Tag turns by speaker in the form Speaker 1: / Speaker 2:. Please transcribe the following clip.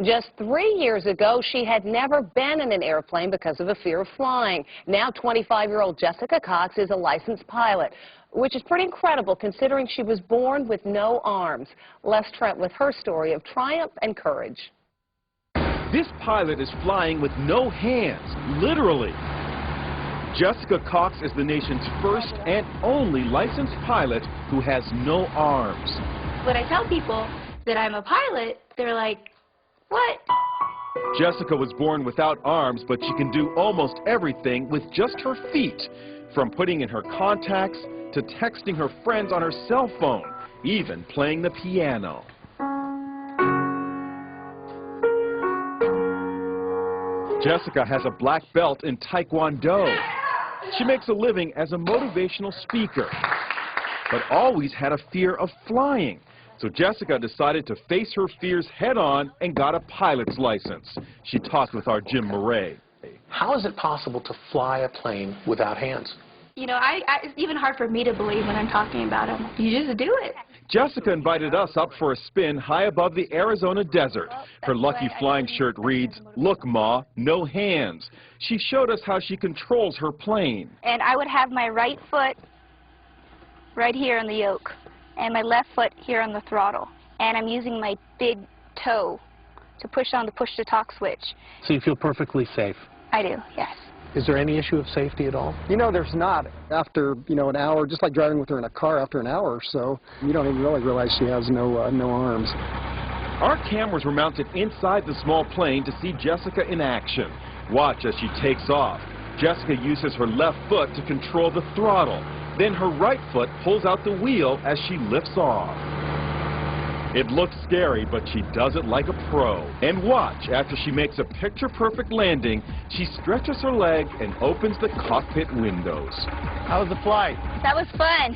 Speaker 1: Just 3 years ago, she had never been in an airplane because of a fear of flying. Now 25-year-old Jessica Cox is a licensed pilot, which is pretty incredible considering she was born with no arms. Les Trent with her story of triumph and courage.
Speaker 2: This pilot is flying with no hands, literally. Jessica Cox is the nation's first and only licensed pilot who has no arms.
Speaker 3: When I tell people that I'm a pilot, they're like, what?
Speaker 2: Jessica was born without arms, but she can do almost everything with just her feet, from putting in her contacts to texting her friends on her cell phone, even playing the piano. Jessica has a black belt in Taekwondo. She makes a living as a motivational speaker, but always had a fear of flying. So Jessica decided to face her fears head-on and got a pilot's license. She talked with our Jim Murray.
Speaker 4: How is it possible to fly a plane without hands?
Speaker 3: You know, it's even hard for me to believe when I'm talking about them. You just do it.
Speaker 2: Jessica invited us up for a spin high above the Arizona desert. Her lucky flying shirt reads, "Look, Ma, no hands." She showed us how she controls her plane.
Speaker 3: And I would have my right foot right here on the yoke, and my left foot here on the throttle. And I'm using my big toe to push on the push-to-talk switch.
Speaker 4: So you feel perfectly safe?
Speaker 3: I do, yes.
Speaker 4: Is there any issue of safety at all?
Speaker 5: You know, there's not. After, an hour, just like driving with her in a car after an hour or so, you don't even really realize she has no arms.
Speaker 2: Our cameras were mounted inside the small plane to see Jessica in action. Watch as she takes off. Jessica uses her left foot to control the throttle. Then her right foot pulls out the wheel as she lifts off. It looks scary, but she does it like a pro. And watch, after she makes a picture-perfect landing, she stretches her leg and opens the cockpit windows.
Speaker 6: How was the flight?
Speaker 3: That was fun.